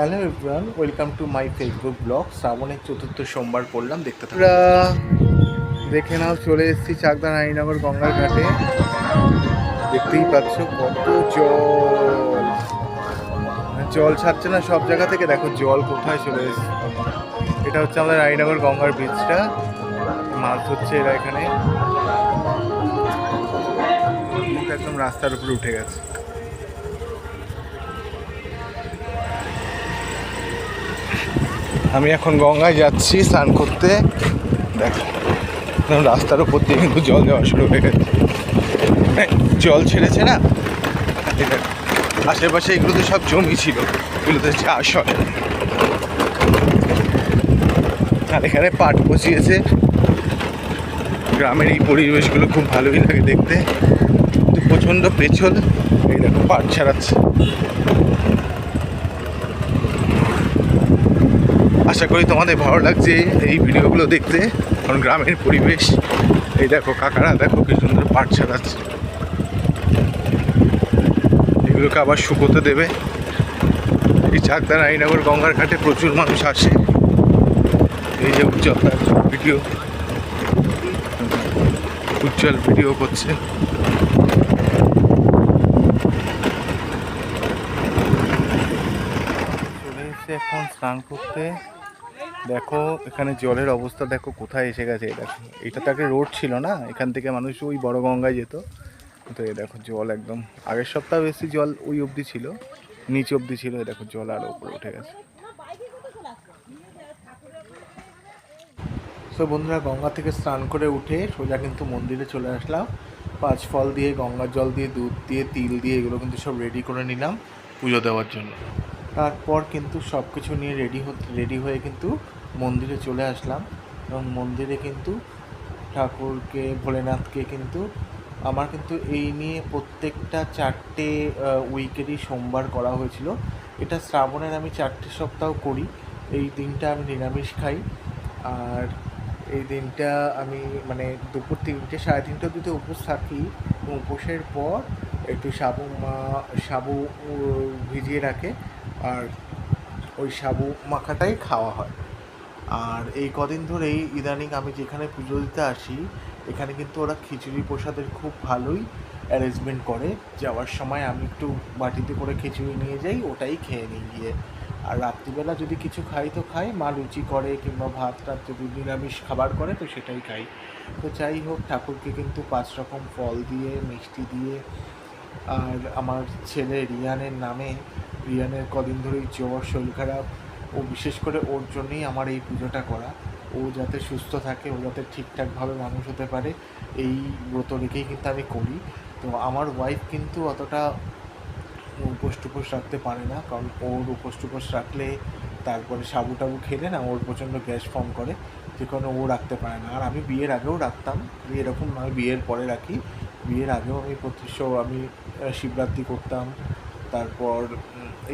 Hello everyone, welcome to my Facebook blog. শ্রাবণের চতুর্থ সোমবার করলাম, দেখতে থাকুন। দেখে নাও, চলে এসেছি চাকদা রানীনগর গঙ্গার ঘাটে। দেখতেই পাচ্ছ কত জল, জল ছাড়ছে না সব জায়গা থেকে। দেখো জল কোথায় চলে এসেছে। এটা হচ্ছে আমাদের রানীনগর গঙ্গার ব্রিজটা। মাছ ধরছে এরা এখানে, একদম রাস্তার উপরে উঠে গেছে। আমি এখন গঙ্গায় যাচ্ছি স্নান করতে। দেখো রাস্তার উপর দিয়ে কিন্তু জল দেওয়া শুরু হয়ে গেছে, জল ছেড়েছে না। আশেপাশে এগুলোতে সব জমি ছিল, এগুলোতে চাষ হয়। আর এখানে পাট বসিয়েছে। গ্রামের এই পরিবেশগুলো খুব ভালোই লাগে দেখতে, কিন্তু প্রচণ্ড পেছল। এই দেখো পাট ছাড়াচ্ছে। আশা করি তোমাদের ভালো লাগছে এই ভিডিওগুলো দেখতে, কারণ গ্রামের পরিবেশ। এই দেখো কাকারা, দেখো কি সুন্দর পাট ছাড়াচ্ছে। এগুলোকে আবার শুকোতে দেবে। এই চাকদা রানীনগর গঙ্গার ঘাটে প্রচুর মানুষ আসে। এই যে উজ্জ্বল ভিডিও করছে। চলে এসে এখন স্নান করতে। দেখো এখানে জলের অবস্থা দেখো কোথায় এসে গেছে। দেখো এটা তো একটা রোড ছিল না, এখান থেকে মানুষ ওই বড় গঙ্গায় যেত। তো এই দেখো জল একদম, আগের সপ্তাহে বেশি জল ওই অবধি ছিল, নিচ অবধি ছিল। দেখো জল আরো উপরে উঠে গেছে। তো বন্ধুরা, গঙ্গা থেকে স্নান করে উঠে সোজা কিন্তু মন্দিরে চলে আসলাম। 5 ফল দিয়ে, গঙ্গার জল দিয়ে, দুধ দিয়ে, তিল দিয়ে এগুলো কিন্তু সব রেডি করে নিলাম পুজো দেওয়ার জন্য। তারপর কিন্তু সব কিছু নিয়ে রেডি হয়ে কিন্তু মন্দিরে চলে আসলাম। এবং মন্দিরে কিন্তু ঠাকুরকে, ভোলেনাথকে কিন্তু আমার কিন্তু এই নিয়ে প্রত্যেকটা 4টে উইকেরই সোমবার করা হয়েছিল। এটা শ্রাবণের আমি 4টে সপ্তাহ করি। এই দিনটা আমি নিরামিষ খাই। আর এই দিনটা আমি মানে দুপুর 3টে, 3:30 অবধি উপোস থাকি। এবং উপোসের পর একটু সাবু ভিজিয়ে রাখে, আর ওই সাবু মাখাটাই খাওয়া হয়। আর এই কদিন ধরেই ইদানিং আমি যেখানে পুজো দিতে আসি, এখানে কিন্তু ওরা খিচুড়ি প্রসাদের খুব ভালোই অ্যারেঞ্জমেন্ট করে। যাওয়ার সময় আমি একটু বাটিতে করে খিচুড়ি নিয়ে যাই, ওটাই খেয়ে নিই গিয়ে। আর রাত্রিবেলা যদি কিছু খাই তো খাই, মা লুচি করে কিংবা ভাত টাত যদি নিরামিষ খাবার করে তো সেটাই খাই। তো যাই হোক, ঠাকুরকে কিন্তু 5 রকম ফল দিয়ে, মিষ্টি দিয়ে, আর আমার ছেলে রিয়ানের নামে, রিয়ানের কদিন ধরেই জ্বর, শরীর খারাপ, ও বিশেষ করে ওর জন্যই আমার এই পুজোটা করা। ও যাতে সুস্থ থাকে, ও যাতে ঠিকঠাকভাবে মানুষ হতে পারে, এই ব্রত রেখেই কিন্তু আমি করি। তো আমার ওয়াইফ কিন্তু অতটা উপোস টুপোস রাখতে পারে না, কারণ ওর উপোস রাখলে তারপরে সাবু টাবু খেলে না ওর প্রচণ্ড গ্যাস ফর্ম করে, যে কারণে ও রাখতে পারে না। আর আমি বিয়ের আগেও রাখতাম, এরকম নয় বিয়ের পরে রাখি। বিয়ের আগেও আমি শিবরাত্রি করতাম, তারপর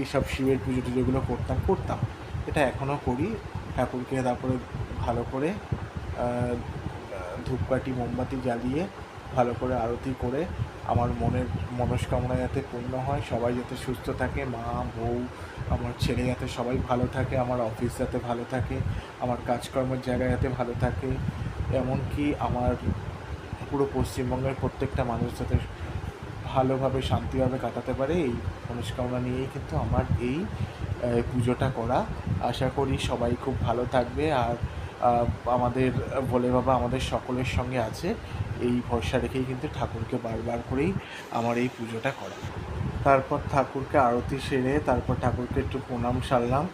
এইসব শিবের পুজো টুজোগুলো করতাম। এটা এখনও করি। ঠাকুরকে তারপরে ভালো করে ধূপকাঠি মোমবাতি জ্বালিয়ে ভালো করে আরতি করে আমার মনের মনস্কামনা যাতে পূর্ণ হয়, সবাই যাতে সুস্থ থাকে, মা, বউ, আমার ছেলে যাতে সবাই ভালো থাকে, আমার অফিস যাতে ভালো থাকে, আমার কাজকর্মের জায়গা যাতে ভালো থাকে, এমনকি আমার পুরো পশ্চিমবঙ্গের প্রত্যেকটা মানুষ যাতে ভালোভাবে শান্তিভাবে কাটাতে পারে, এই মনস্কামনা নিয়েই কিন্তু আমার এই পুজোটা করা। আশা করি সবাই খুব ভালো থাকবে। আর আমাদের ভোলে বাবা আমাদের সকলের সঙ্গে আছে, এই ভরসা রেখেই কিন্তু ঠাকুরকে বারবার করেই আমার এই পুজোটা করা। তারপর ঠাকুরকে আরতি সেরে তারপর ঠাকুরকে একটু প্রণাম সারলাম।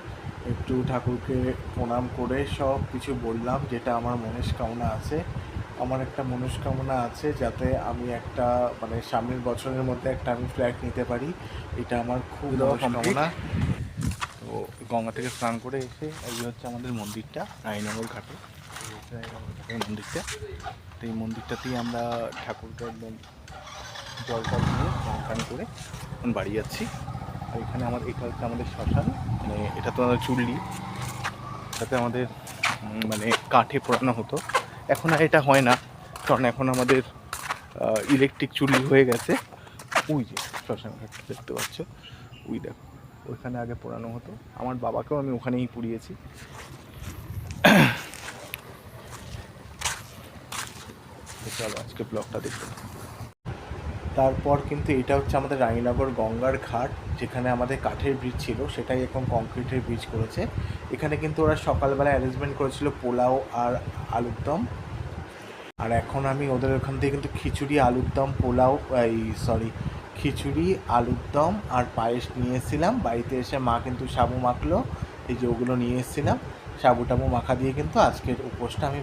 একটু ঠাকুরকে প্রণাম করে সব কিছু বললাম যেটা আমার মনস্কামনা আছে। আমার একটা মনস্কামনা আছে যাতে আমি একটা মানে সামনের বছরের মধ্যে একটা আমি ফ্ল্যাট নিতে পারি, এটা আমার খুব মনস্কামনা। তো গঙ্গা থেকে স্নান করে এসে এই হচ্ছে আমাদের মন্দিরটা, রানীনগর ঘাটে। মন্দিরটা, তো এই মন্দিরটাতেই আমরা ঠাকুরকে একদম জল টল নিয়ে স্নান করে এখন বাড়ি যাচ্ছি। আর এখানে এটা হচ্ছে আমাদের শ্মশান, মানে এটা তো আমাদের চুল্লি, এটাতে আমাদের মানে কাঠে পোড়ানো হতো। এখন আর এটা হয় না, কারণ এখন আমাদের ইলেকট্রিক চুল্লি হয়ে গেছে। ওই যে শ্মশান ঘাট দেখতে পাচ্ছ, ওই দেখো ওইখানে আগে পোড়ানো হতো, আমার বাবাকেও আমি ওখানেই পুড়িয়েছি। চলো আজকে ব্লগটা দেখতে। তারপর কিন্তু এটা হচ্ছে আমাদের রানীনগর গঙ্গার ঘাট, যেখানে আমাদের কাঠের ব্রিজ ছিল সেটাই এখন কংক্রিটের ব্রিজ করেছে। এখানে কিন্তু ওরা সকালবেলা অ্যারেঞ্জমেন্ট করেছিল পোলাও আর আলুর দম, আর এখন আমি ওদের ওখান থেকে কিন্তু খিচুড়ি আলুর দম পোলাও খিচুড়ি আলুর দম আর পায়েস নিয়ে এসেছিলাম। বাড়িতে এসে মা কিন্তু সাবু মাখলো, এই যে ওগুলো নিয়ে এসেছিলাম, সাবু টাবু মাখা দিয়ে কিন্তু আজকের উপোসটা আমি